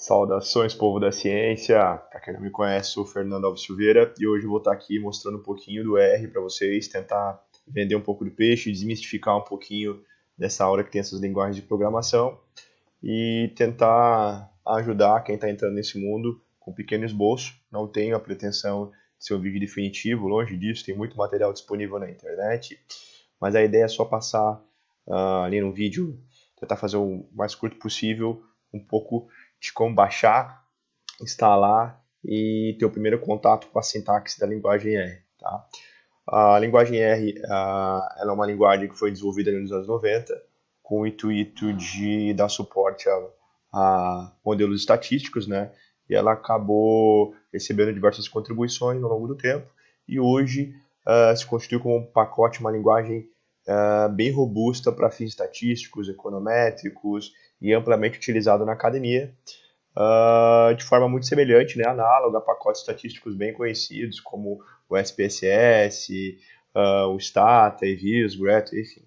Saudações, povo da ciência! Para quem não me conhece, sou o Fernando Alves Silveira e hoje eu vou estar aqui mostrando um pouquinho do R para vocês, tentar vender um pouco do peixe, desmistificar um pouquinho dessa aula que tem essas linguagens de programação e tentar ajudar quem está entrando nesse mundo com um pequeno esboço. Não tenho a pretensão de ser um vídeo definitivo, longe disso, tem muito material disponível na internet, mas a ideia é só passar ali no vídeo, tentar fazer o mais curto possível, um pouco de como baixar, instalar e ter o primeiro contato com a sintaxe da linguagem R. Tá? A linguagem R ela é uma linguagem que foi desenvolvida nos anos 90 com o intuito de dar suporte a modelos estatísticos, né? E ela acabou recebendo diversas contribuições ao longo do tempo e hoje se constitui como um pacote, uma linguagem bem robusta para fins estatísticos, econométricos e amplamente utilizado na academia, de forma muito semelhante, né, análoga a pacotes estatísticos bem conhecidos como o SPSS, o Stata, EVIS, Greto, enfim.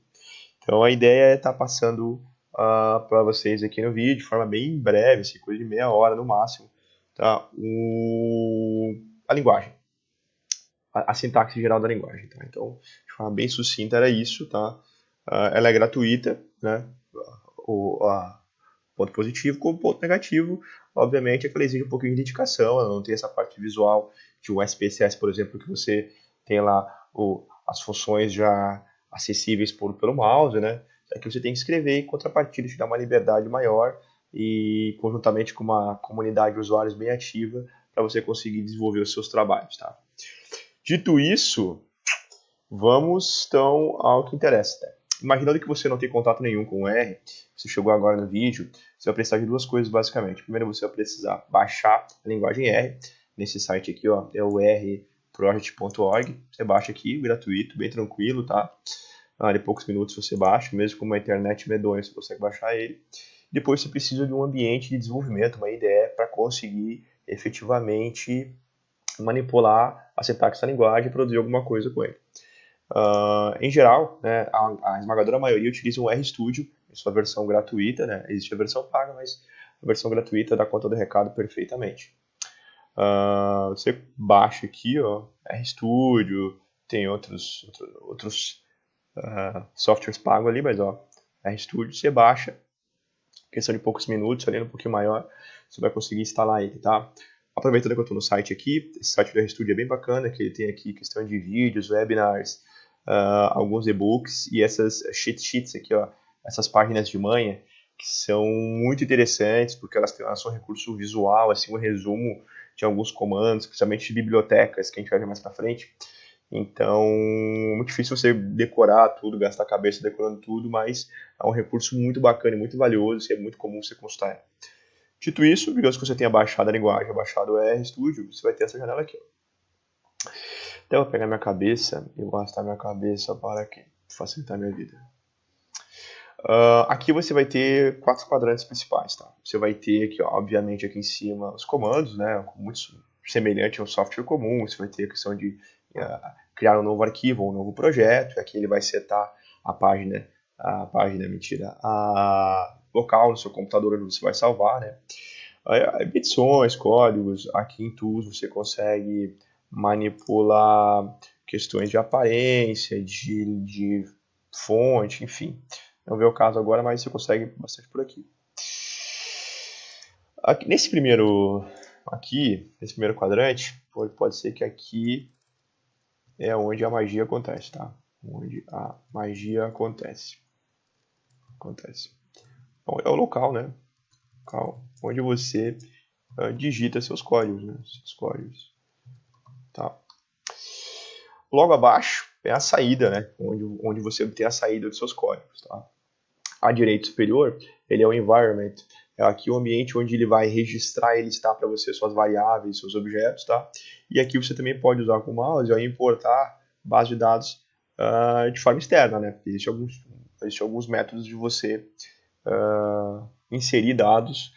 Então a ideia é estar passando para vocês aqui no vídeo de forma bem breve, assim, coisa de meia hora no máximo, tá? A linguagem, a sintaxe geral da linguagem, tá? Então, de forma bem sucinta era isso, tá? Ela é gratuita, né? Ponto positivo, como ponto negativo, obviamente, é que ela exige um pouquinho de dedicação, ela não tem essa parte visual de um SPSS, por exemplo, que você tem lá as funções já acessíveis pelo mouse, né? Aqui você tem que escrever, em contrapartida, te dá uma liberdade maior e conjuntamente com uma comunidade de usuários bem ativa para você conseguir desenvolver os seus trabalhos, tá? Dito isso, vamos então ao que interessa. Tá? Imaginando que você não tem contato nenhum com o R, você chegou agora no vídeo, você vai precisar de duas coisas basicamente. Primeiro, você vai precisar baixar a linguagem R. Nesse site aqui, ó, é o rproject.org. Você baixa aqui, gratuito, bem tranquilo, tá? De poucos minutos você baixa, mesmo com uma internet medonha, você consegue baixar ele. Depois você precisa de um ambiente de desenvolvimento, uma IDE, para conseguir efetivamente manipular a sintaxe da linguagem e produzir alguma coisa com ele. Em geral, né, a esmagadora maioria utiliza o RStudio em sua versão gratuita, né? Existe a versão paga, mas a versão gratuita dá conta do recado perfeitamente. Você baixa aqui, ó, RStudio, tem outros softwares pagos ali, mas ó, RStudio você baixa, questão de poucos minutos, ali um pouquinho maior, você vai conseguir instalar ele, tá? Aproveitando que eu estou no site aqui, esse site do RStudio é bem bacana, que ele tem aqui questão de vídeos, webinars, alguns e-books e essas cheat sheets aqui, ó, essas páginas de manha, que são muito interessantes, porque elas são um recurso visual, assim, um resumo de alguns comandos, principalmente de bibliotecas, que a gente vai ver mais pra frente. Então, é muito difícil você decorar tudo, gastar a cabeça decorando tudo, mas é um recurso muito bacana e muito valioso, e é muito comum você consultar. Dito isso, digamos que você tenha baixado a linguagem, baixado o RStudio, você vai ter essa janela aqui. Então eu vou pegar minha cabeça e vou arrastar minha cabeça para aqui, facilitar a minha vida. Aqui você vai ter 4 quadrantes principais, tá? Você vai ter aqui, ó, obviamente, aqui em cima os comandos, né? Muito semelhante a um software comum. Você vai ter a questão de criar um novo arquivo ou um novo projeto. Aqui ele vai setar a local no seu computador onde você vai salvar, né? Edições, códigos. Aqui em Tools você consegue manipular questões de aparência, de fonte, enfim. Não vê o caso agora, mas você consegue bastante por aqui. Nesse primeiro quadrante, pode ser que aqui é onde a magia acontece, tá? Onde a magia acontece. Bom, é o local, né? Onde você digita seus códigos, né? Seus códigos. Tá. Logo abaixo é a saída, né? Onde você obtém a saída dos seus códigos, tá? À direita superior, ele é o environment. É aqui o ambiente onde ele vai registrar e listar para você suas variáveis, seus objetos, tá? E aqui você também pode usar com o mouse e importar base de dados de forma externa, né? Existem alguns métodos de você inserir dados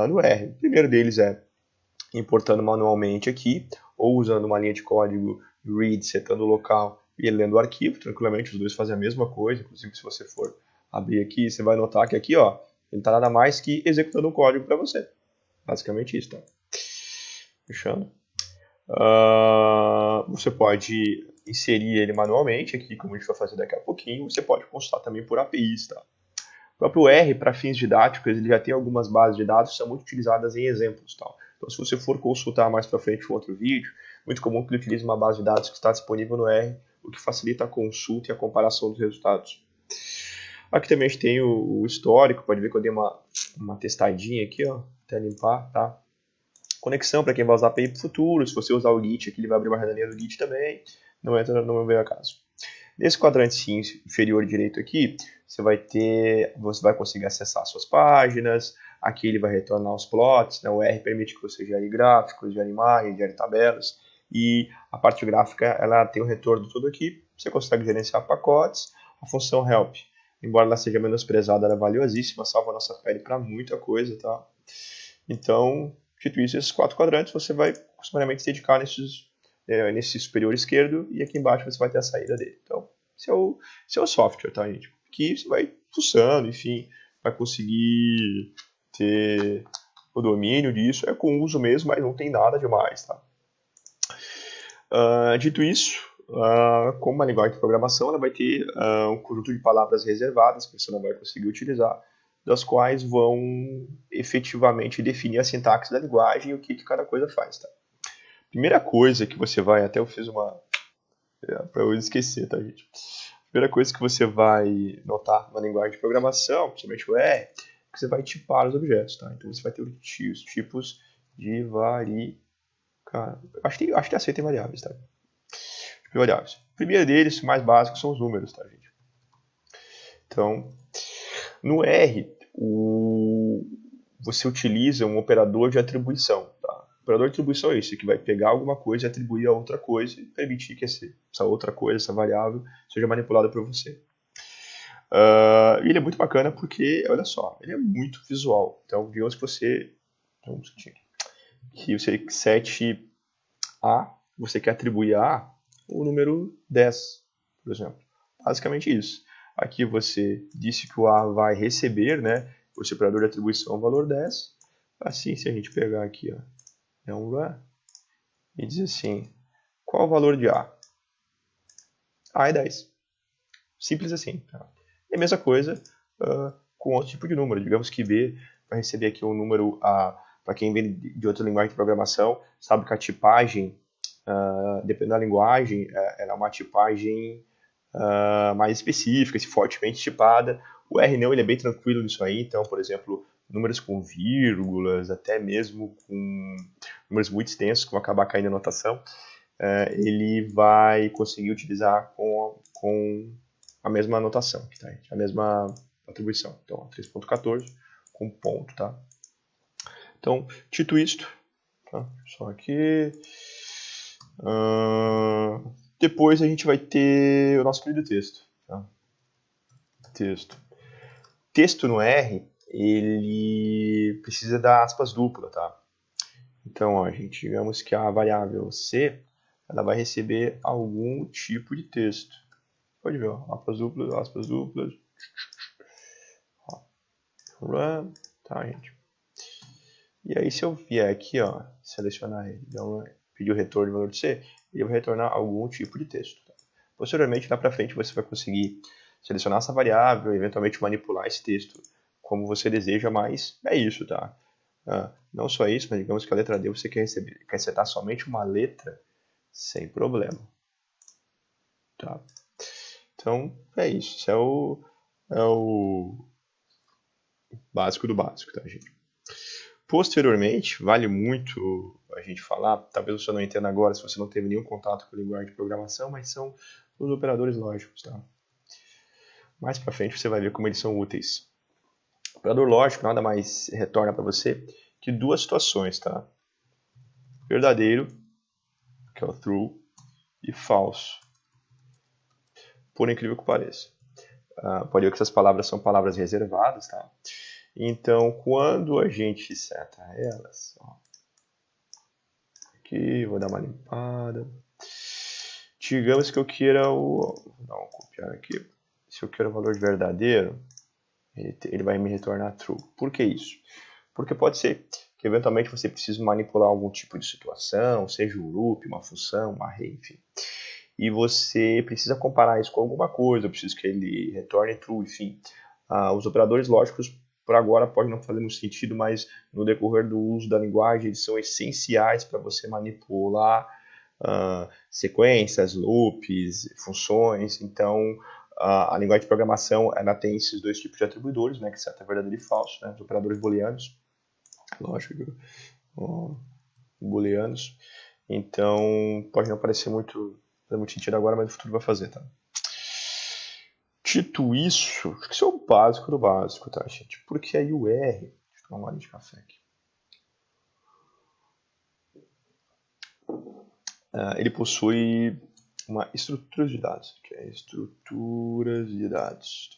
no R. O primeiro deles é importando manualmente aqui, ou usando uma linha de código read, setando o local e lendo o arquivo, tranquilamente os dois fazem a mesma coisa, inclusive se você for abrir aqui, você vai notar que aqui, ó, ele está nada mais que executando um código para você. Basicamente isso, tá? Fechando. Você pode inserir ele manualmente aqui, como a gente vai fazer daqui a pouquinho. Você pode consultar também por APIs, tá? O próprio R, para fins didáticos, ele já tem algumas bases de dados que são muito utilizadas em exemplos, tá? Então, se você for consultar mais para frente um outro vídeo, muito comum que ele utilize uma base de dados que está disponível no R, o que facilita a consulta e a comparação dos resultados. Aqui também a gente tem o histórico, pode ver que eu dei uma testadinha aqui, ó, até limpar, tá? Conexão para quem vai usar a API para o futuro, se você usar o Git aqui, ele vai abrir uma janelinha do Git também, não entra no meu caso. Nesse quadrante inferior direito aqui, você vai conseguir acessar suas páginas, aqui ele vai retornar os plots, né? O R permite que você gere gráficos, gere imagens, gere tabelas, e a parte gráfica ela tem o retorno todo aqui, você consegue gerenciar pacotes, a função help, embora ela seja menosprezada, ela é valiosíssima, salva a nossa pele para muita coisa, tá? Então, dito isso, esses 4 quadrantes você vai costumariamente se dedicar nesse superior esquerdo e aqui embaixo você vai ter a saída dele. Então, esse é o software, tá, gente? Que você vai fuçando, enfim, vai conseguir ter o domínio disso. É com uso mesmo, mas não tem nada demais, tá? Dito isso, como uma linguagem de programação, ela vai ter um conjunto de palavras reservadas que você não vai conseguir utilizar, das quais vão efetivamente definir a sintaxe da linguagem e o que cada coisa faz, tá? Primeira coisa que você vai, até eu fiz uma para eu esquecer, tá, gente? Primeira coisa que você vai notar na linguagem de programação, principalmente o R, é que você vai tipar os objetos, tá? Então você vai ter os tipos de acho que aceita variáveis, tá? Variáveis. O primeiro deles, o mais básico, são os números, tá, gente? Então, no R, você utiliza um operador de atribuição, tá? O operador de atribuição é esse, que vai pegar alguma coisa e atribuir a outra coisa e permitir que essa outra coisa, essa variável, seja manipulada por você. Ele é muito bacana porque, olha só, ele é muito visual. Então, digamos que você sete A, você quer atribuir a o número 10, por exemplo. Basicamente isso. Aqui você disse que o A vai receber, né, por esse operador de atribuição, o valor 10. Assim, se a gente pegar aqui, ó, e dizer assim, qual o valor de A? A é 10. Simples assim. Tá? E a mesma coisa com outro tipo de número. Digamos que B vai receber aqui um número A. Para quem vem de outra linguagem de programação, sabe que a tipagem, dependendo da linguagem, ela é uma tipagem mais específica, fortemente tipada. O R não, ele é bem tranquilo nisso aí. Então, por exemplo, números com vírgulas, até mesmo com números muito extensos, que vão acabar caindo na notação, ele vai conseguir utilizar com a mesma anotação, tá? A mesma atribuição. Então, 3.14 com ponto, tá? Então, dito isto, tá? Só aqui. Depois a gente vai ter o nosso querido texto. Tá? Texto no R, ele precisa da aspas dupla, tá? Então, ó, gente, digamos que a variável C, ela vai receber algum tipo de texto. Pode ver, ó, aspas duplas. Ó, run, tá, gente? E aí, se eu vier aqui, ó, selecionar ele, pedir o retorno de valor de C, ele vai retornar algum tipo de texto. Tá? Posteriormente, lá para frente, você vai conseguir selecionar essa variável, eventualmente manipular esse texto como você deseja, mas é isso, tá? Não só isso, mas digamos que a letra D você quer setar somente uma letra, sem problema. Tá? Então, é isso. Isso é o básico do básico, tá, gente? Posteriormente, vale muito a gente falar, talvez você não entenda agora se você não teve nenhum contato com a linguagem de programação, mas são os operadores lógicos, tá? Mais para frente você vai ver como eles são úteis. O operador lógico nada mais retorna para você que duas situações, tá? Verdadeiro, que é o true, e falso. Por incrível que pareça. Pode ver que essas palavras são palavras reservadas, tá? Então, quando a gente seta elas, ó, aqui, vou dar uma limpada. Digamos que eu queira vou dar um copiar aqui. Se eu quero o valor de verdadeiro, ele vai me retornar true. Por que isso? Porque pode ser que eventualmente você precisa manipular algum tipo de situação, seja um loop, uma função, um array, enfim. E você precisa comparar isso com alguma coisa, eu preciso que ele retorne true, enfim. Os operadores lógicos, por agora, podem não fazer muito sentido, mas no decorrer do uso da linguagem, eles são essenciais para você manipular sequências, loops, funções. Então, a linguagem de programação ela tem esses dois tipos de atribuidores, né, que certo é verdadeiro e falso, né, os operadores booleanos, lógico, booleanos. Então, pode não parecer muito sentido agora, mas no futuro vai fazer, tá? Dito isso, acho que isso é o básico do básico, tá, gente? Porque aí o R... Deixa eu tomar uma água de café aqui. Ele possui uma estrutura de dados, que é estruturas de dados.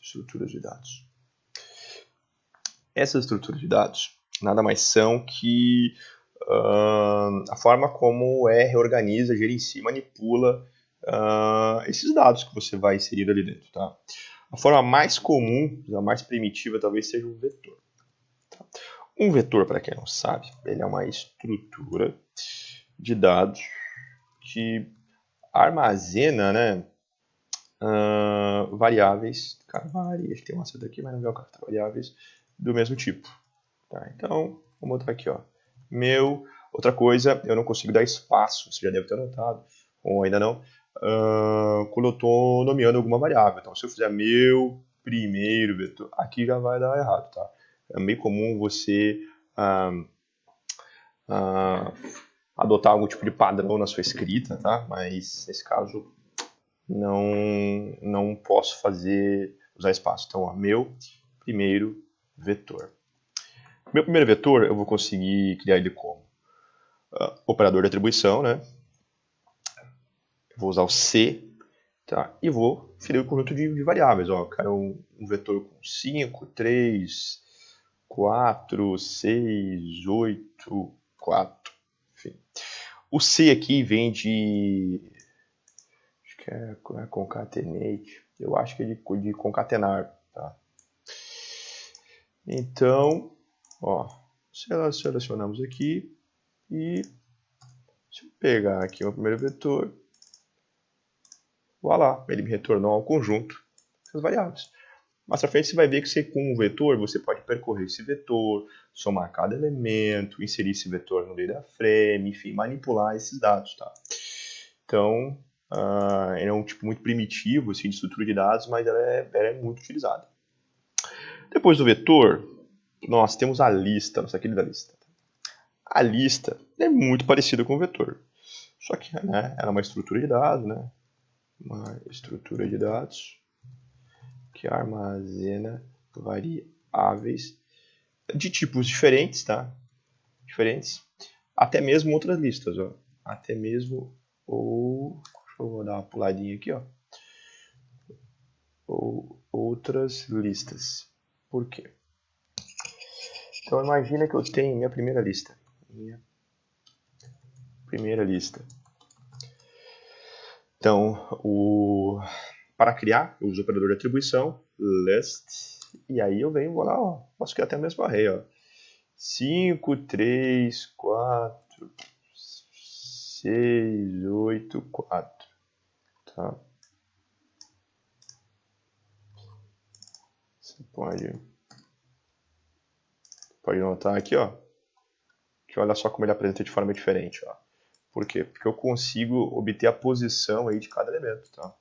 Essas estruturas de dados nada mais são que a forma como o R organiza, gerencia e manipula esses dados que você vai inserir ali dentro. Tá? A forma mais comum, a mais primitiva, talvez seja um vetor. Tá? Um vetor, para quem não sabe, ele é uma estrutura de dados que armazena, né, variáveis, acho que tem uma certa aqui, mas não é o caso, variáveis do mesmo tipo. Tá? Então, vamos botar aqui, ó, outra coisa, eu não consigo dar espaço, você já deve ter notado, ou ainda não, quando eu estou nomeando alguma variável. Então, se eu fizer meu primeiro vetor, aqui já vai dar errado, tá? É meio comum você adotar algum tipo de padrão na sua escrita, tá? Mas nesse caso não posso usar espaço. Então, ó, meu primeiro vetor. Meu primeiro vetor eu vou conseguir criar ele como operador de atribuição, né? Eu vou usar o C, tá? E vou inferir o conjunto de variáveis. Ó, eu quero um vetor com 5, 3, 4, 6, 8, 4, enfim. O C aqui vem de... acho que é concatenate. Eu acho que é de concatenar, tá? Então, ó, selecionamos aqui e se eu pegar aqui o primeiro vetor, voilà, ele me retornou ao conjunto das variáveis. Mais pra frente você vai ver que você, com um vetor, você pode percorrer esse vetor, somar cada elemento, inserir esse vetor no data frame, enfim, manipular esses dados, tá? Então, ele é um tipo muito primitivo assim, de estrutura de dados, mas ela é muito utilizada. Depois do vetor, nós temos a lista, nossa querida lista. A lista é muito parecida com o vetor, só que né, ela é uma estrutura de dados, né? Uma estrutura de dados que armazena variáveis de tipos diferentes, tá? Diferentes, até mesmo outras listas, ó. Até mesmo deixa eu dar uma puladinha aqui, ó. Ou outras listas. Por quê? Então imagina que eu tenho minha primeira lista. Então, para criar, eu uso o operador de atribuição, list, e aí eu venho, vou lá, ó, posso criar até mesmo array, ó. 5, 3, 4, 6, 8, 4. Tá? Você pode notar aqui, ó, que olha só como ele apresenta de forma diferente, ó. Por quê? Porque eu consigo obter a posição aí de cada elemento, tá?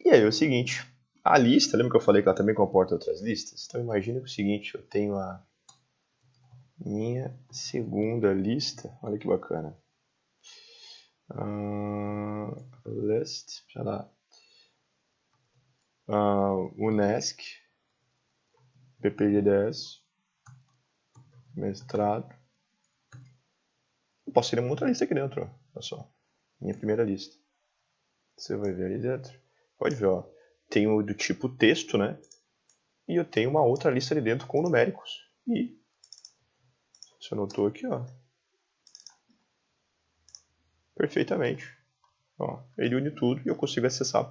E aí é o seguinte, a lista, lembra que eu falei que ela também comporta outras listas? Então imagina o seguinte, eu tenho a minha segunda lista, olha que bacana. List, sei lá, Unesc, PPG10, mestrado. Eu posso ter uma outra lista aqui dentro, ó. Olha só, minha primeira lista. Você vai ver ali dentro. Pode ver, ó. Tem o do tipo texto, né? E eu tenho uma outra lista ali dentro com numéricos. E você notou aqui, ó. Perfeitamente. Ó, ele une tudo e eu consigo acessar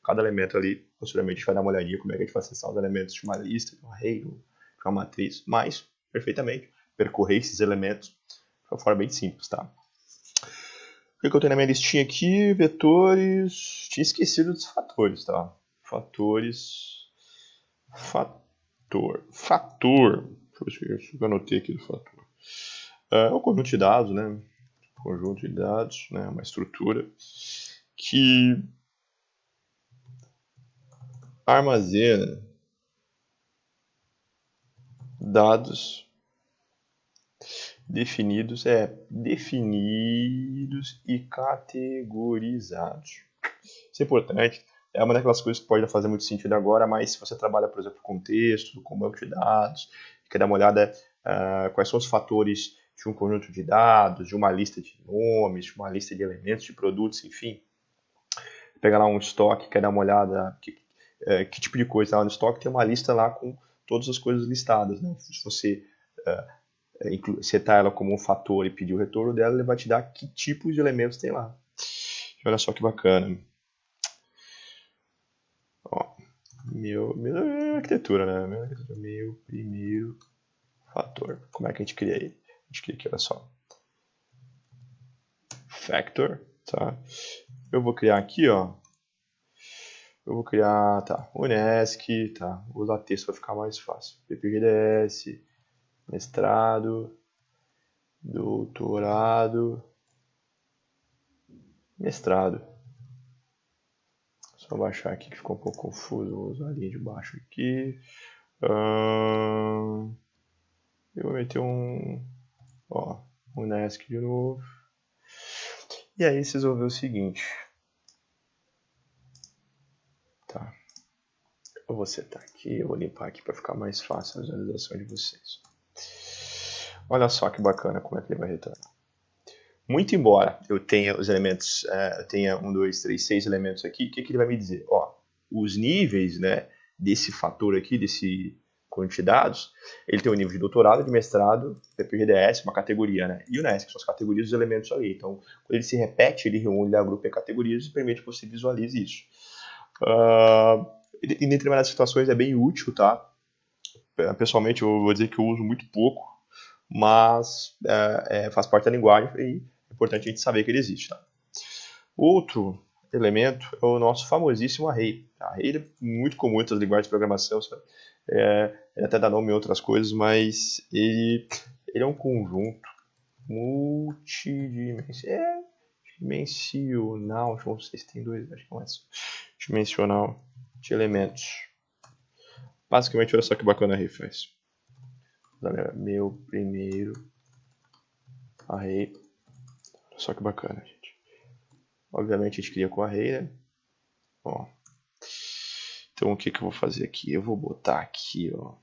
cada elemento ali. Posteriormente a gente vai dar uma olhadinha como é que a gente vai acessar os elementos de uma lista, de um array, de uma matriz. Mas perfeitamente percorrer esses elementos de uma forma bem simples, tá? O que eu tenho na minha listinha aqui? Vetores. Tinha esquecido dos fatores, tá? Fatores. Fator. Fator. Deixa eu ver se eu anotei aqui do fator. É um conjunto de dados, né? Conjunto de dados, né? Uma estrutura que armazena dados definidos e categorizados. Isso é importante. É uma daquelas coisas que pode não fazer muito sentido agora, mas se você trabalha, por exemplo, com texto, com banco de dados, quer dar uma olhada quais são os fatores de um conjunto de dados, de uma lista de nomes, de uma lista de elementos, de produtos, enfim. Pegar lá um estoque, quer dar uma olhada que tipo de coisa está lá no estoque, tem uma lista lá com todas as coisas listadas. Né? Se você setar ela como um fator e pedir o retorno dela, ele vai te dar que tipo de elementos tem lá. E olha só que bacana. Ó, minha arquitetura, né? Meu primeiro fator. Como é que a gente cria ele? A gente cria aqui, olha só. Factor, tá? Eu vou criar aqui, ó. Eu vou criar, tá, Unesc, tá? Vou usar texto para ficar mais fácil. PPGDS, mestrado, doutorado, mestrado. Só baixar aqui que ficou um pouco confuso. Vou usar a linha de baixo aqui. Eu vou meter Unesc de novo. E aí vocês vão ver o seguinte. Tá. Eu vou setar aqui, eu vou limpar aqui para ficar mais fácil a visualização de vocês. Olha só que bacana como é que ele vai retornar. Muito embora eu tenha os elementos, eu tenha 1, 2, 3, 6 elementos aqui, o que ele vai me dizer? Ó, os níveis, né, desse fator aqui, desse conjunto de dados, ele tem o nível de doutorado, de mestrado, PPGDS, uma categoria, né, e o UNESC, que são as categorias dos elementos ali. Então, quando ele se repete, ele reúne, ele agrupa em categorias e permite que você visualize isso. Em determinadas situações é bem útil, tá? Pessoalmente, eu vou dizer que eu uso muito pouco, mas faz parte da linguagem e é importante a gente saber que ele existe. Tá? Outro elemento é o nosso famosíssimo array. Array é muito comum em outras linguagens de programação, sabe? Ele até dá nome a outras coisas, mas ele é um conjunto multidimensional. Deixa eu ver se tem dois, acho que é mais dimensional de elementos. Basicamente, olha só que bacana a array faz. Meu primeiro array. Olha só que bacana, gente. Obviamente a gente cria com array, né? Ó. Então o que eu vou fazer aqui? Eu vou botar aqui, ó.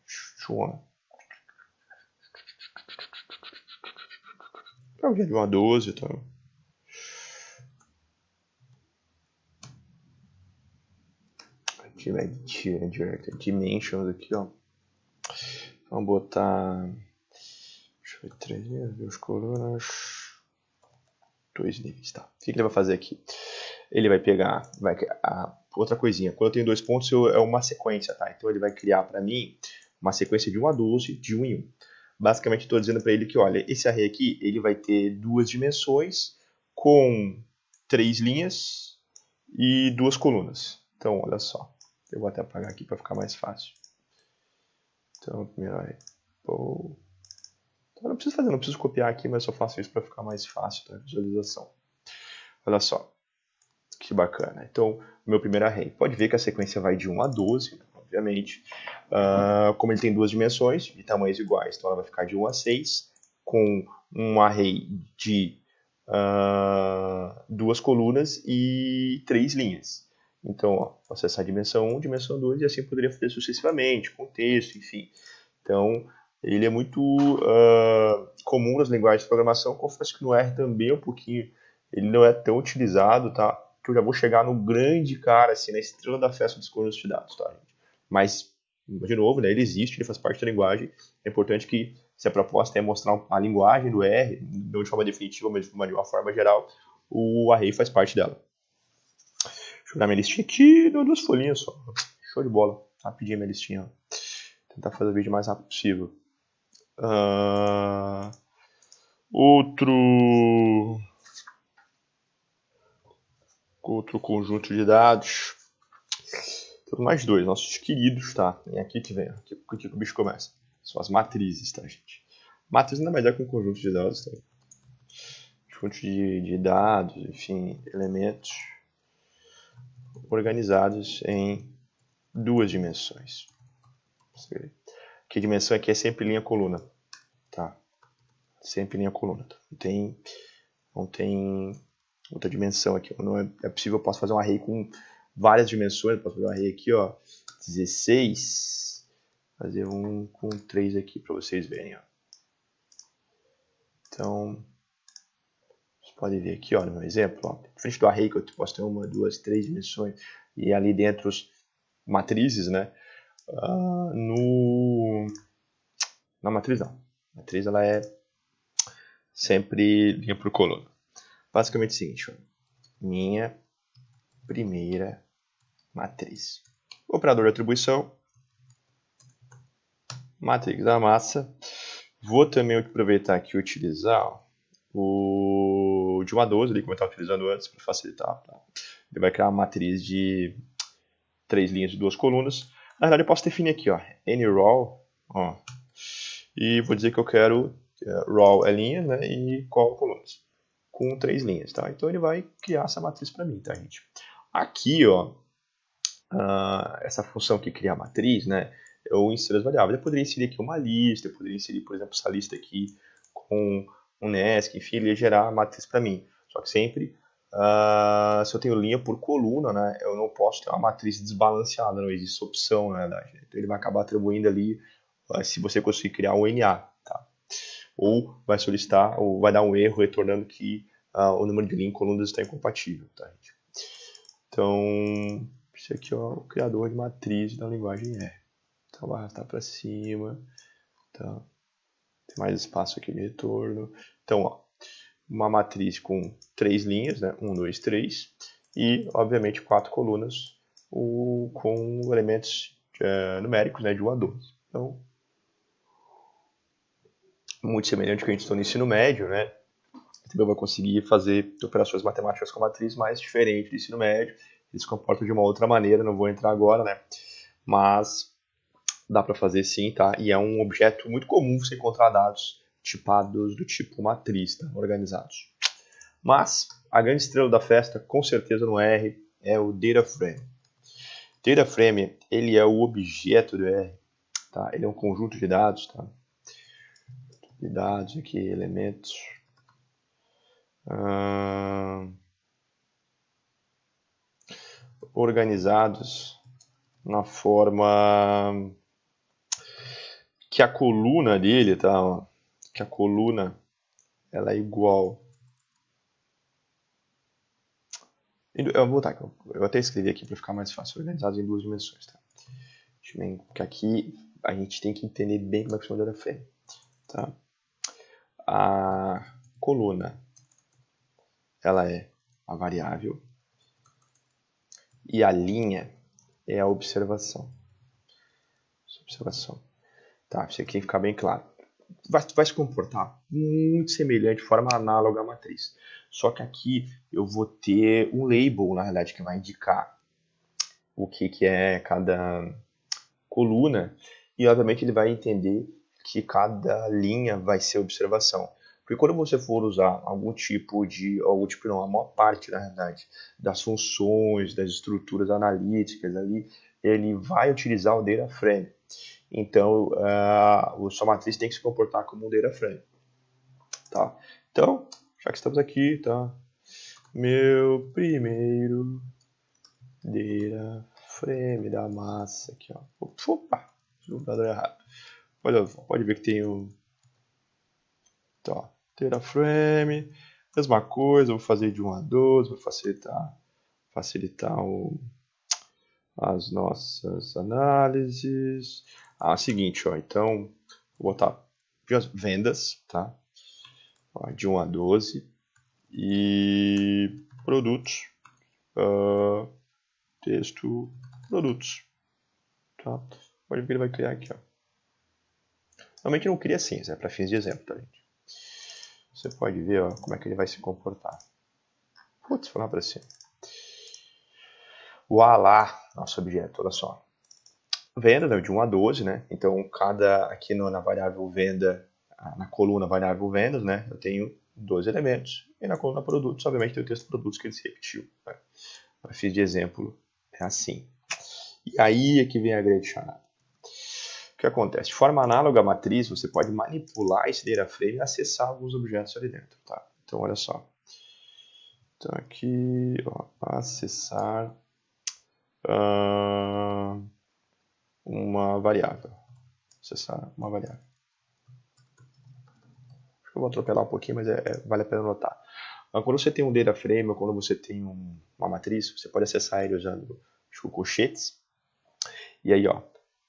Para de uma 12, tá? Aqui vai dimensions aqui, ó. Vamos botar. Deixa eu ver, 3 níveis, 2 colunas. 2 níveis, tá? O que ele vai fazer aqui? Ele vai pegar. Outra coisinha. Quando eu tenho 2 pontos, é uma sequência, tá? Então ele vai criar para mim uma sequência de 1 a 12, de 1 em 1. Basicamente, estou dizendo para ele que, olha, esse array aqui, ele vai ter 2 dimensões com 3 linhas e 2 colunas. Então, olha só. Eu vou até apagar aqui para ficar mais fácil. Então, primeiro array. Então, não preciso copiar aqui, mas eu só faço isso para ficar mais fácil a visualização. Olha só. Que bacana. Então, meu primeiro array. Pode ver que a sequência vai de 1 a 12, obviamente. Como ele tem duas dimensões de tamanhos iguais, então ela vai ficar de 1 a 6, com um array de 2 colunas e 3 linhas. Então, ó, acessar a dimensão 1, dimensão 2, e assim poderia fazer sucessivamente, com texto, enfim. Então, ele é muito comum nas linguagens de programação. Confesso que no R também é um pouquinho, ele não é tão utilizado, tá? Que eu já vou chegar no grande cara, assim, na estrela da festa dos conjuntos de dados, tá, gente? Mas, de novo, né, ele existe, ele faz parte da linguagem. É importante que, se a proposta é mostrar a linguagem do R, não de forma definitiva, mas de uma forma geral, o array faz parte dela. Deixa eu dar minha listinha aqui, deu 2 folhinhas só. Show de bola. Rapidinho minha listinha. Tentar fazer o vídeo o mais rápido possível. Ah, outro conjunto de dados. Temos mais dois, nossos queridos, tá? É aqui que vem, aqui que o bicho começa. São as matrizes, tá, gente? Matriz nada mais é que um conjunto de dados, tá? Conjunto de dados, enfim, elementos organizados em duas dimensões. Que dimensão aqui é sempre linha coluna, tá? Sempre linha coluna, tá? Não tem outra dimensão aqui. Não é possível, eu posso fazer um array com várias dimensões. Eu posso fazer um array aqui, ó, 16. Fazer um com 3 aqui para vocês verem, ó. Então, vocês podem ver aqui, ó, no meu exemplo, ó, frente do array que eu posso ter uma, duas, três dimensões e ali dentro os matrizes, né? Na matriz não. A matriz ela é sempre linha por coluna. Basicamente é o seguinte, ó, minha primeira matriz. Operador de atribuição, matriz da massa. Vou também aproveitar aqui e utilizar o de 1 a 12, ali, como eu estava utilizando antes, para facilitar. Tá? Ele vai criar uma matriz de 3 linhas de 2 colunas. Na verdade, eu posso definir aqui, ó, nRaw, ó, e vou dizer que eu quero raw é linha, né, e col colunas, com 3 linhas, tá? Então ele vai criar essa matriz para mim, tá, gente? Aqui, ó, essa função que cria a matriz, né, eu insiro as variáveis. Eu poderia inserir aqui uma lista, eu poderia inserir, por exemplo, essa lista aqui com um nesc, enfim, ele ia gerar a matriz para mim. Só que sempre, se eu tenho linha por coluna, né, eu não posso ter uma matriz desbalanceada, não existe opção, na verdade. Então ele vai acabar atribuindo ali, se você conseguir criar um NA, tá? Ou vai solicitar, ou vai dar um erro retornando que o número de linha em colunas está incompatível, tá, gente? Então, esse aqui é o criador de matriz da linguagem R. Então, vai arrastar para cima. Tá? Tem mais espaço aqui de retorno. Então, ó, uma matriz com 3 linhas, né? 1, 2, 3. E, obviamente, 4 colunas com elementos numéricos, né? De 1 a 12. Então, muito semelhante ao que a gente está no ensino médio, né? Também vai conseguir fazer operações matemáticas com a matriz mais diferente do ensino médio. Eles se comportam de uma outra maneira, não vou entrar agora, né? Mas dá para fazer sim, tá? E é um objeto muito comum você encontrar dados tipados do tipo matriz, tá? Organizados. Mas a grande estrela da festa, com certeza no R, é o data frame. Data frame, ele é o objeto do R, tá? Ele é um conjunto de dados, tá? De dados aqui, elementos. Organizados na forma que a coluna dele, tá? Que a coluna ela é igual. Eu vou voltar, eu até escrevi aqui para ficar mais fácil, organizados em duas dimensões, tá? Porque aqui a gente tem que entender bem como é que funciona o data frame, tá? A coluna ela é a variável e a linha é a observação. Observação. Tá, isso aqui ficar bem claro. Vai se comportar muito semelhante, de forma análoga à matriz. Só que aqui eu vou ter um label, na realidade, que vai indicar o que é cada coluna. E, obviamente, ele vai entender que cada linha vai ser observação. Porque quando você for usar algum tipo não, a maior parte, na realidade, das funções, das estruturas analíticas ali, ele vai utilizar o data frame. Então, a sua matriz tem que se comportar como um data frame. Tá? Então, já que estamos aqui, tá? Meu primeiro data frame da massa aqui, ó. Opa, computador errado. Pode ver que tem o tá, data frame, mesma coisa, vou fazer de 1 a 12, vou facilitar as nossas análises. Seguinte, ó, então vou botar vendas, tá? Ó, de 1 a 12 e produtos, texto, produtos, tá? Pode ver que ele vai criar aqui, ó. Normalmente não cria assim, isso é para fins de exemplo, tá, gente? Você pode ver, ó, como é que ele vai se comportar. Putz, foi lá para cima. Voilá, nosso objeto, olha só. Venda, né, de 1 a 12, né? Então, aqui na variável venda, na coluna variável vendas, né? Eu tenho 12 elementos. E na coluna produtos, obviamente, tem o texto produtos que ele se repetiu. Né? Para fins de exemplo, é assim. E aí é que vem a grande charada. O que acontece? De forma análoga à matriz, você pode manipular esse data frame e acessar alguns objetos ali dentro. Tá? Então, olha só. Então, aqui, ó, acessar uma variável. Acessar uma variável. Acho que eu vou atropelar um pouquinho, mas vale a pena notar. Quando você tem um data frame ou quando você tem uma matriz, você pode acessar ele usando colchetes. E aí, ó,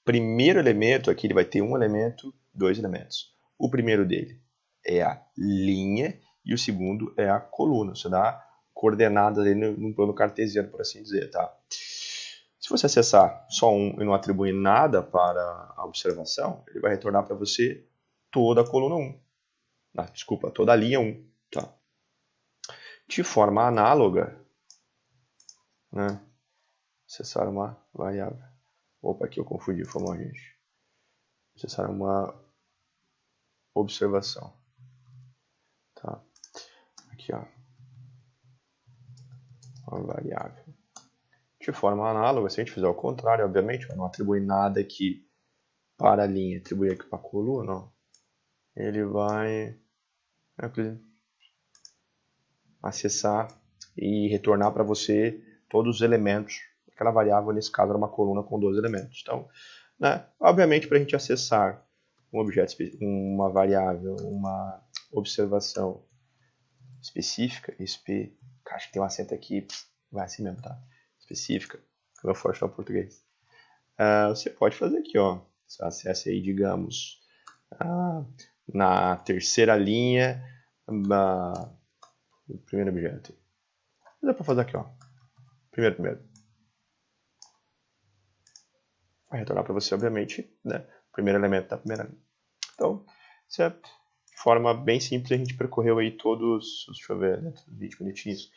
primeiro elemento aqui, ele vai ter um elemento, 2 elementos. O primeiro dele é a linha e o segundo é a coluna. Você dá coordenadas ali num plano cartesiano, por assim dizer, tá? Se você acessar só um e não atribuir nada para a observação, ele vai retornar para você toda a coluna 1. Desculpa, toda a linha 1. Tá? De forma análoga, né? Acessar uma variável. Opa, aqui eu confundi, foi mal, gente. Acessar uma observação. Tá? Aqui, ó. Uma variável. De forma análoga, se a gente fizer o contrário, obviamente, não atribui nada aqui para a linha, atribuir aqui para a coluna, ó. Ele vai acessar e retornar para você todos os elementos. Aquela variável, nesse caso, era uma coluna com 12 elementos. Então, né, obviamente, para a gente acessar um objeto, uma variável, uma observação específica, acho que tem um acento aqui, vai assim mesmo, tá? Específica, como eu forço no português. Você pode fazer aqui, ó. Você acessa aí, digamos, na terceira linha, do primeiro objeto. Dá para fazer aqui, ó. Primeiro. Vai retornar para você, obviamente, né? O primeiro elemento da primeira linha. Então, isso é de forma bem simples. A gente percorreu aí todos, deixa eu ver, dentro do 20 minutinhos,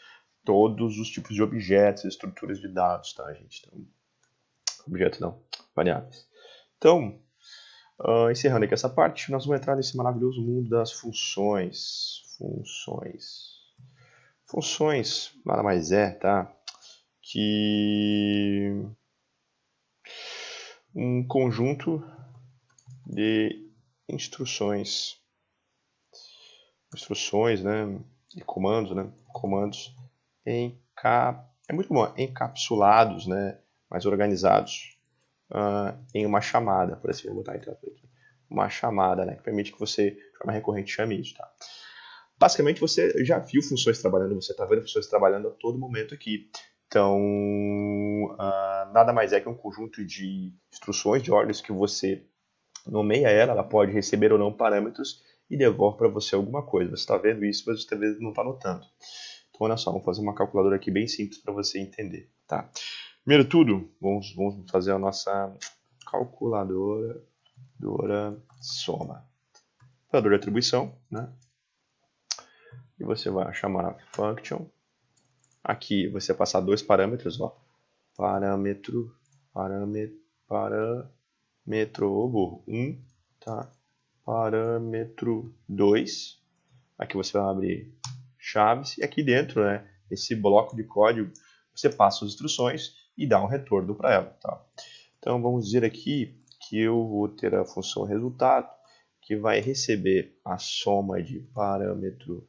todos os tipos de objetos, estruturas de dados, tá, gente? Então, objetos não, variáveis. Então, encerrando aqui essa parte, nós vamos entrar nesse maravilhoso mundo das funções. Funções nada mais é, tá? Que um conjunto de instruções, né? E comandos, né? Comandos é muito bom, encapsulados, né? Mais organizados em uma chamada, por assim, vou botar aqui, uma chamada, né? Que permite que você, de forma recorrente, chame isso, tá? Basicamente, você já viu funções trabalhando, você está vendo funções trabalhando a todo momento aqui. Então, nada mais é que um conjunto de instruções, de ordens que você nomeia ela pode receber ou não parâmetros e devolve para você alguma coisa. Você está vendo isso, mas você talvez não está notando. Então, olha só, vamos fazer uma calculadora aqui bem simples para você entender. Tá? Primeiro tudo, vamos fazer a nossa calculadora soma. Calculadora de atribuição, né? E você vai chamar a function. Aqui você vai passar dois parâmetros, ó. Parâmetro 1, tá? Parâmetro 2. Aqui você vai abrir chaves e aqui dentro, né, esse bloco de código, você passa as instruções e dá um retorno para ela, tá? Então vamos dizer aqui que eu vou ter a função resultado que vai receber a soma de parâmetro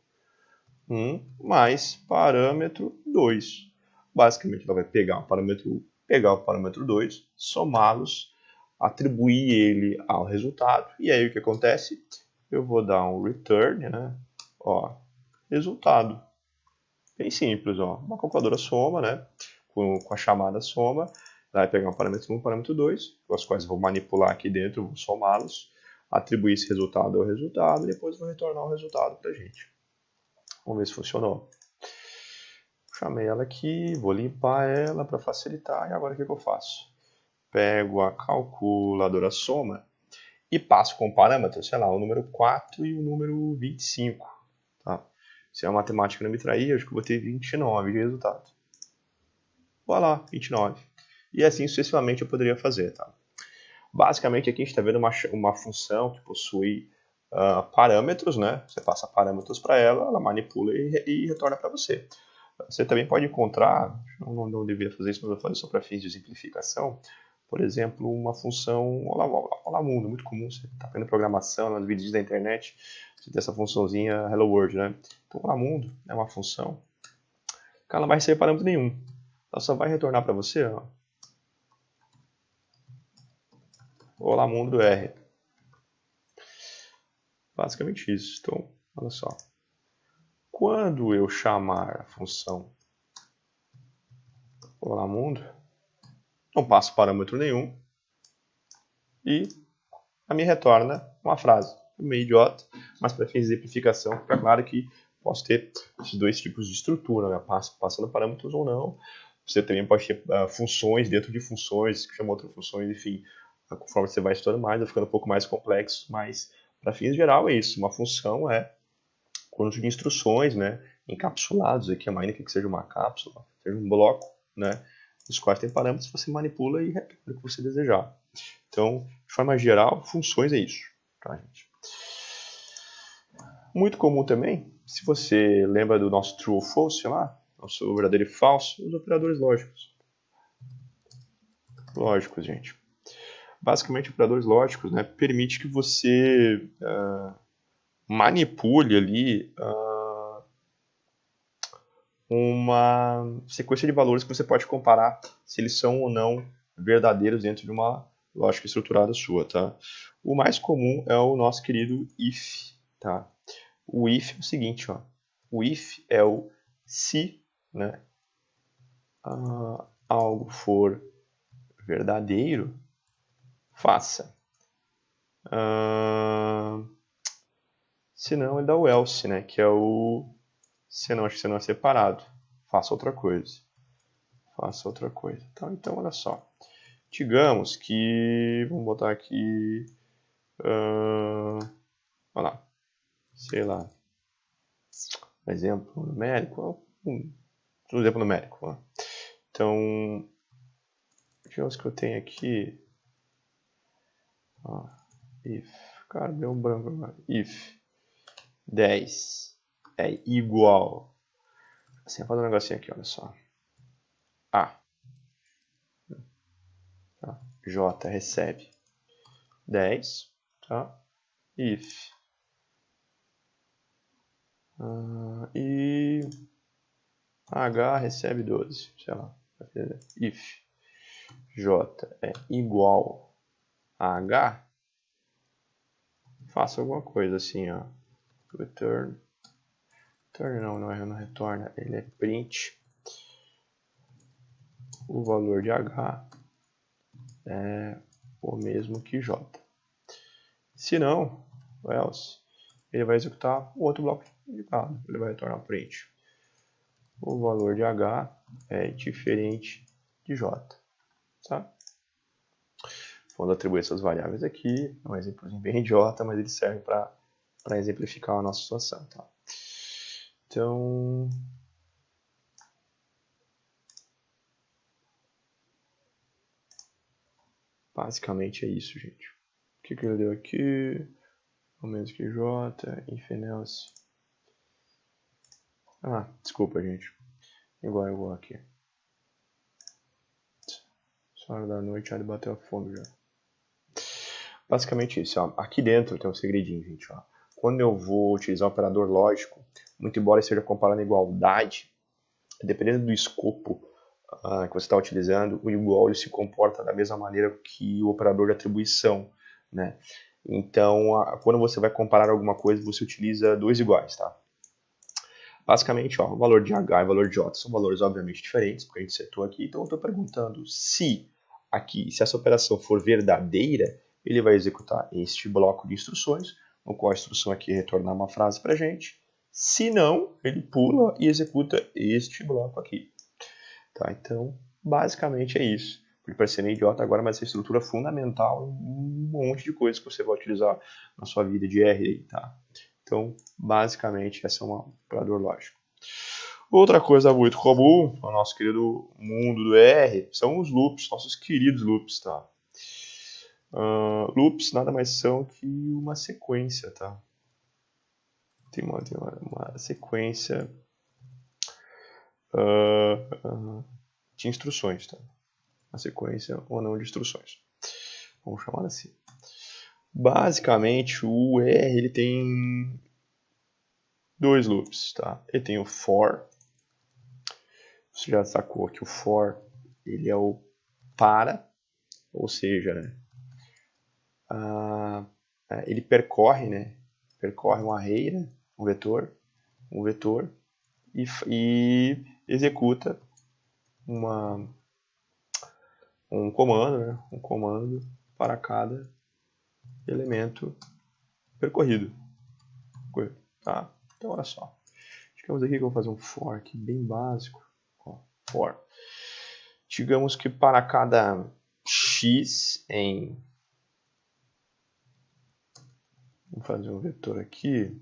1 mais parâmetro 2. Basicamente, ela vai pegar o parâmetro 1, pegar o parâmetro 2, somá-los, atribuir ele ao resultado, e aí o que acontece? Eu vou dar um return, né? Ó, resultado. Bem simples, ó. Uma calculadora soma, né? Com a chamada soma, vai pegar um parâmetro 1 e um parâmetro 2, os quais eu vou manipular aqui dentro, vou somá-los, atribuir esse resultado ao resultado, e depois vou retornar o resultado para a gente. Vamos ver se funcionou. Chamei ela aqui, vou limpar ela para facilitar, e agora o que eu faço? Pego a calculadora soma e passo como parâmetro, sei lá, o número 4 e o número 25. Tá? Se a matemática não me trair, acho que eu vou ter 29 de resultado. Vou lá, 29. E assim sucessivamente eu poderia fazer. Tá? Basicamente aqui a gente está vendo uma função que possui parâmetros, né? Você passa parâmetros para ela, ela manipula e retorna para você. Você também pode encontrar, não deveria fazer isso, mas eu vou fazer só para fins de simplificação, por exemplo, uma função Olá Mundo, muito comum, você está vendo programação nos vídeos da internet, você tem essa funçãozinha Hello World, né? Então, Olá Mundo é uma função que ela não vai receber parâmetro nenhum, ela só vai retornar para você, ó, Olá Mundo R. Basicamente isso. Então, olha só. Quando eu chamar a função Olá Mundo, não passo parâmetro nenhum e a me retorna uma frase. Meio idiota, mas para fins de exemplificação, fica claro que posso ter esses dois tipos de estrutura, né? Passando parâmetros ou não. Você também pode ter funções dentro de funções, que chamam outras funções, enfim. Conforme você vai estudando mais, vai ficando um pouco mais complexo, mas para fins geral é isso. Uma função é conjunto de instruções, né, encapsulados aqui, a ainda que seja uma cápsula, seja um bloco, né, os quais tem parâmetros, você manipula e retorna o que você desejar. Então, de forma geral, funções é isso, tá, gente? Muito comum também, se você lembra do nosso true ou false lá, nosso verdadeiro e falso, os operadores lógicos. Lógicos, gente. Basicamente, operadores lógicos, né, permite que você manipule ali uma sequência de valores que você pode comparar se eles são ou não verdadeiros dentro de uma lógica estruturada sua, tá? O mais comum é o nosso querido if, tá? O if é o seguinte, ó. O if é o se, né, algo for verdadeiro, faça. Se não, ele dá o else, né, que é o se não é separado, faça outra coisa. Faça outra coisa. Então olha só. Digamos que, vamos botar aqui, olha lá, sei lá, um exemplo numérico, um exemplo numérico. Ó. Então, digamos que eu tenho aqui, ó, if, cara, deu um branco agora, if 10 é igual, assim, vou fazer um negocinho aqui, olha só, A, tá? J recebe 10, tá? If e H recebe 12, sei lá, if J é igual a H, faça alguma coisa assim, ó, return não retorna, ele é print o valor de H é o mesmo que J. Se não, else, ele vai executar o outro bloco de lado, ele vai retornar print o valor de H é diferente de J, tá? Vamos atribuir essas variáveis aqui, é um exemplo bem idiota, mas ele serve para exemplificar a nossa situação, tá? Então, basicamente é isso, gente. O que ele deu aqui? O mesmo que J, if else. Desculpa, gente. Igual aqui. Essa hora da noite já bateu a fome já. Basicamente isso, ó. Aqui dentro tem um segredinho, gente, ó. Quando eu vou utilizar um operador lógico, muito embora esteja comparando igualdade, dependendo do escopo que você está utilizando, o igual ele se comporta da mesma maneira que o operador de atribuição, né? Então, quando você vai comparar alguma coisa, você utiliza dois iguais, tá? Basicamente, ó, o valor de H e o valor de J são valores obviamente diferentes, porque a gente setou aqui. Então, eu estou perguntando se essa operação for verdadeira, ele vai executar este bloco de instruções, no qual a instrução aqui retornar uma frase para a gente. Se não, ele pula e executa este bloco aqui. Tá? Então, basicamente é isso. Pode parecer meio idiota agora, mas essa estrutura é fundamental em um monte de coisas que você vai utilizar na sua vida de R aí, tá? Então, basicamente, essa é um operador lógico. Outra coisa muito comum no nosso querido mundo do R são os loops, nossos queridos loops, tá? Loops nada mais são que uma sequência, tá? Tem uma sequência de instruções, tá? Uma sequência ou não de instruções. Vamos chamar assim. Basicamente, o R ele tem dois loops, tá? Ele tem o for. Você já sacou que o for ele é o para, ou seja, né? Ele percorre, né? Percorre um array, né? Um vetor e executa um comando, né? Um comando para cada elemento percorrido. Tá? Então, olha só. Digamos aqui que eu vou fazer um for aqui bem básico. Ó, for. Digamos que para cada x em... Vamos fazer um vetor aqui.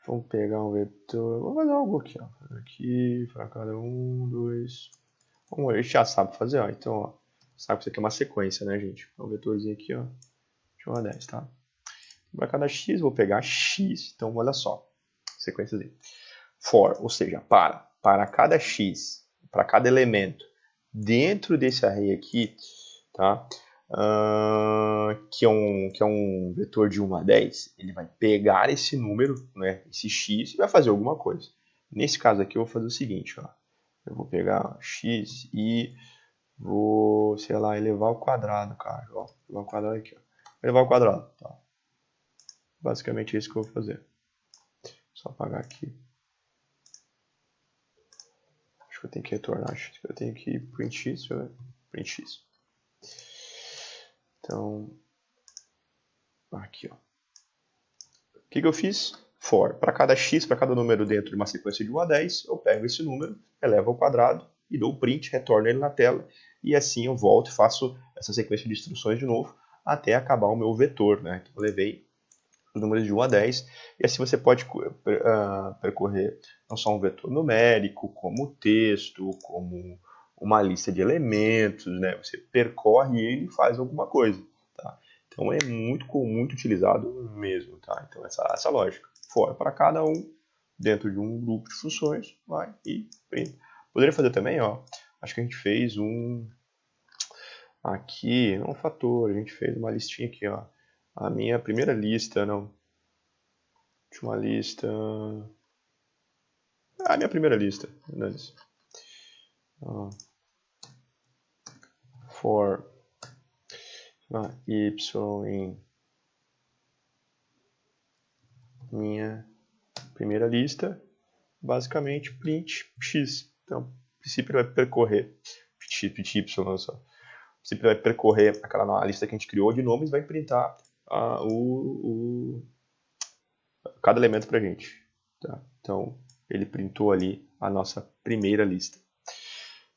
Vamos pegar um vetor... Vamos fazer algo aqui, ó. Aqui, para cada 1, 2... Vamos ver, a gente já sabe fazer, ó. Então, ó. Sabe que isso aqui é uma sequência, né, gente? Um vetorzinho aqui, ó. De 1 a 10, tá? Para cada x, vou pegar x. Então, olha só. Sequênciazinha. For, ou seja, para cada x, para cada elemento dentro desse array aqui, tá? Que é um vetor de 1 a 10, ele vai pegar esse número, né, esse x, e vai fazer alguma coisa. Nesse caso aqui, eu vou fazer o seguinte, ó. Eu vou pegar x e vou, sei lá, elevar ao quadrado, cara. Ó, elevar ao quadrado aqui, ó. Elevar ao quadrado, tá? Basicamente é isso que eu vou fazer. Só apagar aqui. Acho que eu tenho que retornar, acho que eu tenho que print isso, né? Print isso. Então, aqui, ó. O que eu fiz? For. Para cada x, para cada número dentro de uma sequência de 1 a 10, eu pego esse número, elevo ao quadrado e dou o print, retorno ele na tela. E assim eu volto e faço essa sequência de instruções de novo até acabar o meu vetor, né? Então, eu levei os números de 1 a 10, e assim você pode percorrer não só um vetor numérico, como texto, como uma lista de elementos, né? Você percorre ele e faz alguma coisa, tá? Então é muito utilizado mesmo, tá? Então essa lógica. For para cada um, dentro de um grupo de funções, vai e print. Poderia fazer também, ó, acho que a gente fez aqui, um fator, a gente fez uma listinha aqui, ó. A minha primeira lista, não. Última lista. A minha primeira lista. For y em minha primeira lista, basicamente print x. Então, o princípio vai percorrer print y, não só. O princípio vai percorrer aquela lista que a gente criou de nomes, vai printar cada elemento para a gente. Tá? Então, ele printou ali a nossa primeira lista.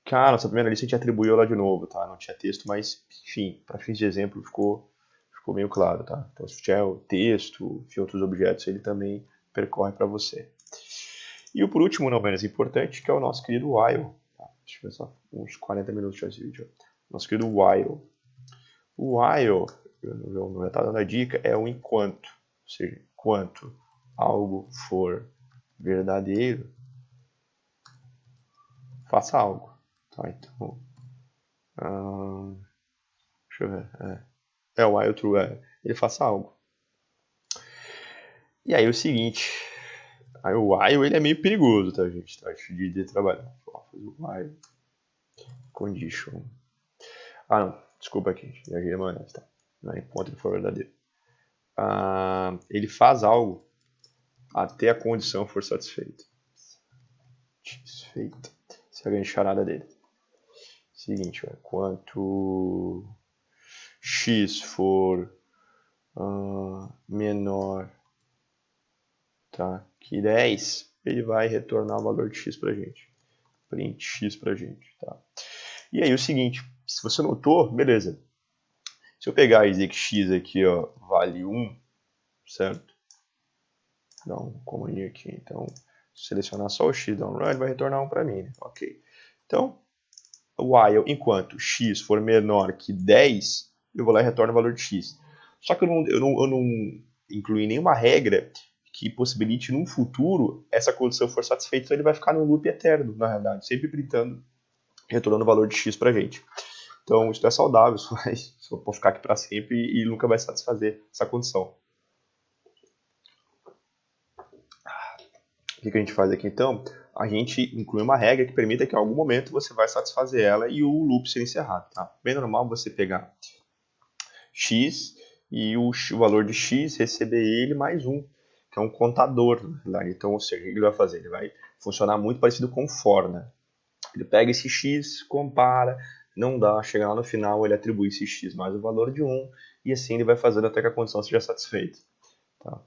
Cara, nossa primeira lista a gente atribuiu ela de novo, tá? Não tinha texto, mas, enfim, para fins de exemplo ficou meio claro, tá? Então, se tiver o texto e outros objetos, ele também percorre para você. E por último, não menos importante, que é o nosso querido while. Tá? Deixa eu ver só uns 40 minutos já esse vídeo. Nosso querido while. O while, eu não está dando a dica, é o enquanto. Ou seja, enquanto algo for verdadeiro, faça algo. Tá? Então, deixa eu ver. O while true, ele faça algo. E aí o seguinte, aí o while ele é meio perigoso, tá, gente? Tá? De trabalhar. Vou fazer o while condition. Não, desculpa aqui, já vi maneira, tá? Não é enquanto ele for verdadeiro. Ele faz algo até a condição for satisfeita. Satisfeita. Essa é a grande charada dele. Seguinte, quanto x for menor, tá, que 10, ele vai retornar o valor de x pra gente. Print x pra gente, tá? E aí o seguinte, se você notou, beleza. Se eu pegar e dizer que x aqui, ó, vale 1, certo? Dá um comando aqui, então, selecionar só o x, dar um run, ele vai retornar 1 para mim, né? Ok. Então, while, enquanto x for menor que 10, eu vou lá e retorno o valor de x. Só que eu não incluí nenhuma regra que possibilite num futuro essa condição for satisfeita, então ele vai ficar num loop eterno, na realidade, sempre printando, retornando o valor de x para a gente. Então isso é saudável, isso pode ficar aqui para sempre e nunca vai satisfazer essa condição. O que a gente faz aqui então? A gente inclui uma regra que permita que em algum momento você vai satisfazer ela e o loop ser encerrado. Tá? Bem normal você pegar x e o valor de x receber ele mais 1, que é um contador. Né? Então, ou seja, o que ele vai fazer? Ele vai funcionar muito parecido com for. Né? Ele pega esse x, compara, não dá, chega lá no final, ele atribui esse x mais o valor de 1, e assim ele vai fazendo até que a condição seja satisfeita. Tá?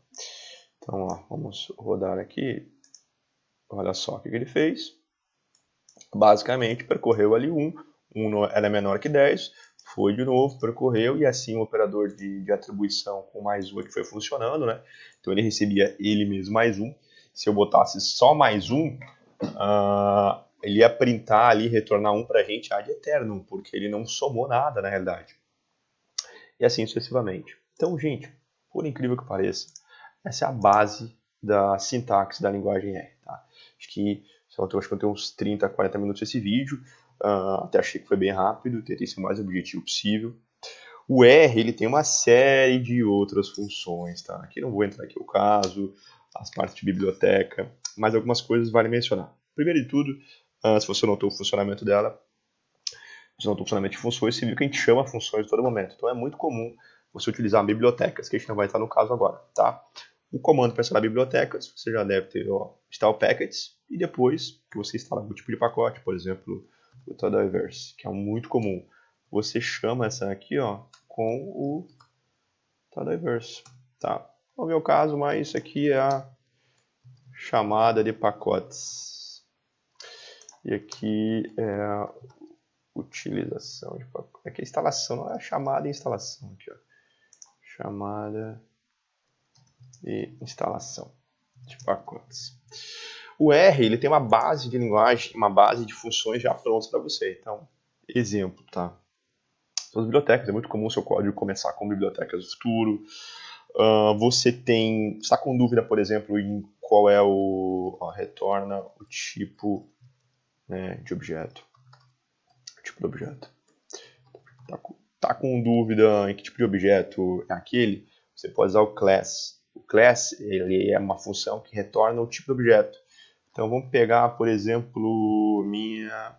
Então, ó, vamos rodar aqui. Olha só o que ele fez. Basicamente, percorreu ali 1 era menor que 10, foi de novo, percorreu, e assim o operador de atribuição com mais 1 que foi funcionando, né? Então ele recebia ele mesmo mais 1. Se eu botasse só mais 1, ele ia printar ali, retornar 1 para a gente ad eternum, porque ele não somou nada na realidade. E assim sucessivamente. Então, gente, por incrível que pareça, essa é a base da sintaxe da linguagem R. Tá? Acho que eu tenho uns 30, 40 minutos esse vídeo. Até achei que foi bem rápido, tentei ser o mais objetivo possível. O R ele tem uma série de outras funções, tá? Aqui não vou entrar aqui o caso, as partes de biblioteca, mas algumas coisas vale mencionar. Primeiro de tudo, se você notou o funcionamento dela, se notou o funcionamento de funções, você viu que a gente chama funções a todo momento. Então é muito comum você utilizar bibliotecas, que a gente não vai estar no caso agora, tá? O comando para instalar bibliotecas, você já deve ter install packets, e depois que você instala algum tipo de pacote, por exemplo, o Tidyverse, que é muito comum, você chama essa aqui, ó, com o Tidyverse, tá? Não é o meu caso, mas isso aqui é a chamada de pacotes. E aqui é a utilização de pacotes. Aqui é a instalação, não é a chamada e instalação aqui, ó. Chamada e instalação de pacotes. O R ele tem uma base de linguagem, uma base de funções já prontas para você. Então, exemplo, tá? As bibliotecas, é muito comum o seu código começar com bibliotecas do futuro. Você está com dúvida, por exemplo, em qual é o... retorna o tipo, né, de objeto. Tipo de objeto. Tá com dúvida em que tipo de objeto é aquele? Você pode usar o class. O class ele é uma função que retorna o tipo de objeto. Então vamos pegar, por exemplo, minha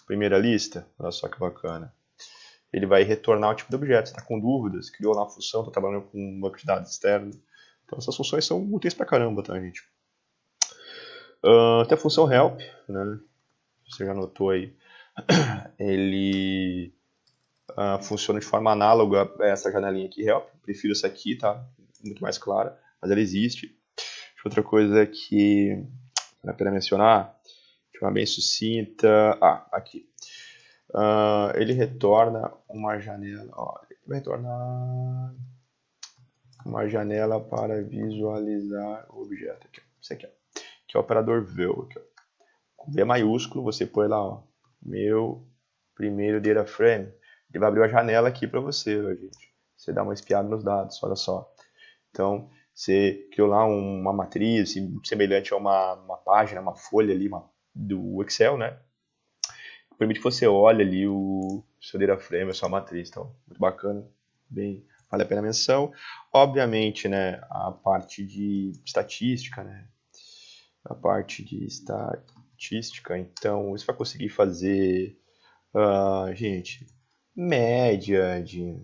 primeira lista. Olha só que bacana. Ele vai retornar o tipo de objeto. Você está com dúvidas, criou lá uma função, está trabalhando com um banco de dados externo. Então essas funções são úteis pra caramba, tá, gente? Tem a função help, né? Você já notou aí. Ele funciona de forma análoga a essa janelinha aqui, help. Prefiro essa aqui, tá? Muito mais clara, mas ela existe. Outra coisa que vale a pena mencionar, de forma bem sucinta. Aqui. Ele retorna uma janela. Ele vai retornar uma janela para visualizar o objeto. Aqui, isso aqui, que é o operador view. Aqui, com V maiúsculo, você põe lá, ó, meu primeiro data frame. Ele vai abrir uma janela aqui para você, gente. Você dá uma espiada nos dados, olha só. Então, você criou lá uma matriz semelhante a uma página, uma folha ali do Excel, né? Permite que você olhe ali o seu data frame, a sua matriz. Então, muito bacana, bem, vale a pena a menção. Obviamente, né, a parte de estatística, né? A parte de estatística, então, você vai conseguir fazer, gente, média de...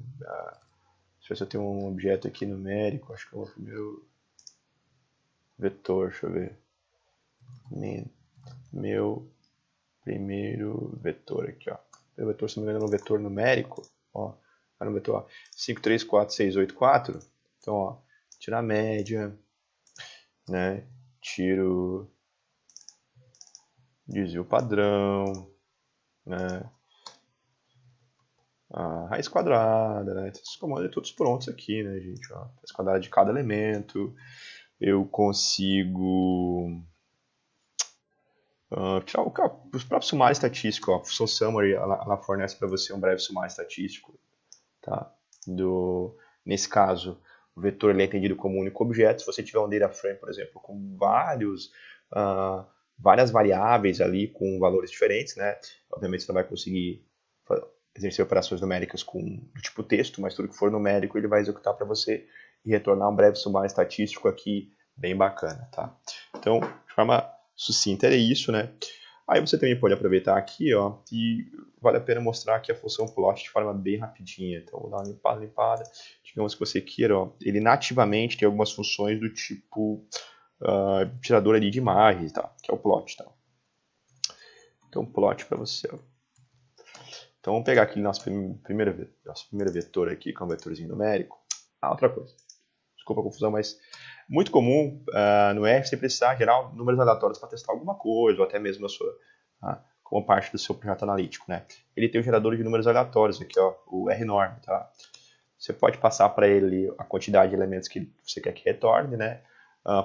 se eu tenho um objeto aqui numérico, acho que é o meu vetor, deixa eu ver. Meu primeiro vetor aqui, ó. Meu vetor, se não me engano, é um vetor numérico, ó. Era um vetor 5, 3, 4, 6, 8, 4. Então, ó, tiro a média, né? Tiro desvio padrão, né? a raiz quadrada, né? Esses comandos todos prontos aqui, né, gente? Ó, raiz quadrada de cada elemento. Eu consigo tirar os próprios sumários estatísticos. Ó, a função summary ela fornece para você um breve sumário estatístico. Tá? Nesse caso, o vetor ele é entendido como um único objeto. Se você tiver um data frame, por exemplo, com várias variáveis ali com valores diferentes, né? Obviamente você não vai conseguir exercer operações numéricas do tipo texto, mas tudo que for numérico ele vai executar para você e retornar um breve sumário estatístico aqui bem bacana, tá? Então, de forma sucinta é isso, né? Aí você também pode aproveitar aqui, ó, e vale a pena mostrar aqui a função plot de forma bem rapidinha. Então, vou dar uma limpada. Digamos que você queira, ó, ele nativamente tem algumas funções do tipo tirador ali de imagens, tá? Que é o plot, tá? Então, plot para você, ó. Então, vamos pegar aqui nosso primeiro vetor aqui, que é um vetorzinho numérico. Outra coisa. Desculpa a confusão, mas muito comum no R você precisar gerar números aleatórios para testar alguma coisa, ou até mesmo como parte do seu projeto analítico, né? Ele tem um gerador de números aleatórios aqui, ó, o rnorm, tá? Você pode passar para ele a quantidade de elementos que você quer que retorne, né?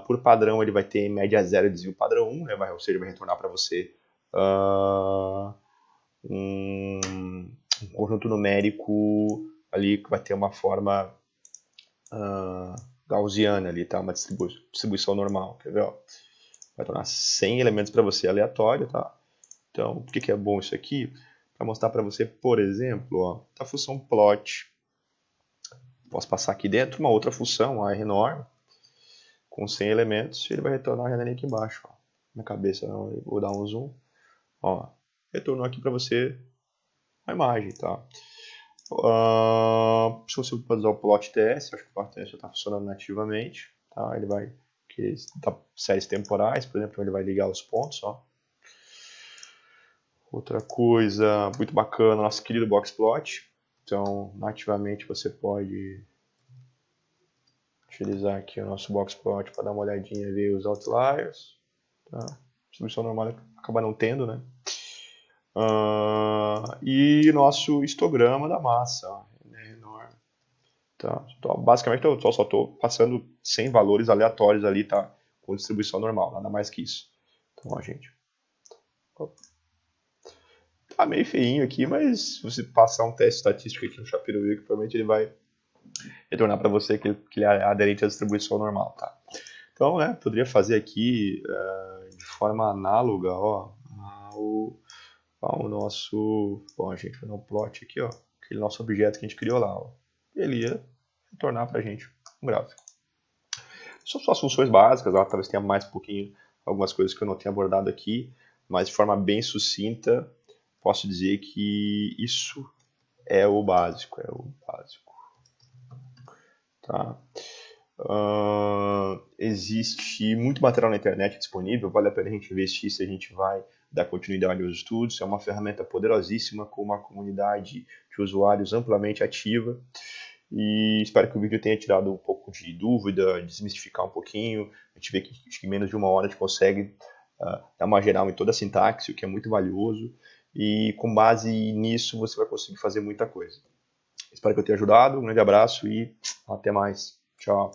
Por padrão, ele vai ter em média 0 e desvio padrão 1, né? Ou seja, vai retornar para você um conjunto numérico ali que vai ter uma forma gaussiana ali, tá? Uma distribuição normal, quer ver? Ó? Vai tornar 100 elementos para você aleatório, tá? Então, por que é bom isso aqui? Para mostrar para você, por exemplo, ó, a função plot. Posso passar aqui dentro uma outra função, a rnorm, com 100 elementos, e ele vai retornar a janelinha aqui embaixo. Ó. Minha cabeça, eu vou dar um zoom. Ó, retornou aqui para você a imagem, tá? Se você pode usar o plot TS, acho que o plot TS já está funcionando nativamente, tá? Ele vai dar séries temporais, por exemplo, ele vai ligar os pontos, ó. Outra coisa muito bacana, nosso querido boxplot. Então, nativamente você pode utilizar aqui o nosso boxplot para dar uma olhadinha e ver os outliers. Tá? Distribuição normal acaba não tendo, né? E nosso histograma da massa, ó, enorme. Tá? Então, basicamente eu só estou passando 100 valores aleatórios ali, tá? Com distribuição normal, nada mais que isso. Então, ó, gente. Tá meio feinho aqui, mas se você passar um teste estatístico aqui no Shapiro-Wilk, provavelmente ele vai retornar para você que ele é aderente à distribuição normal, tá? Então, né, poderia fazer aqui de forma análoga, ó, ao nosso, bom, a gente vai dar um plot aqui, ó, aquele nosso objeto que a gente criou lá, ó. Ele ia retornar para a gente um gráfico. São só as funções básicas, ó, talvez tenha mais um pouquinho algumas coisas que eu não tenha abordado aqui, mas de forma bem sucinta, posso dizer que isso é o básico, Tá? Existe muito material na internet disponível, vale a pena a gente investir se a gente vai dar continuidade aos estudos. É uma ferramenta poderosíssima com uma comunidade de usuários amplamente ativa. E espero que o vídeo tenha tirado um pouco de dúvida, desmistificar um pouquinho. A gente vê que acho que em menos de uma hora a gente consegue dar uma geral em toda a sintaxe, o que é muito valioso. E com base nisso você vai conseguir fazer muita coisa. Espero que eu tenha ajudado. Um grande abraço e até mais. Tchau.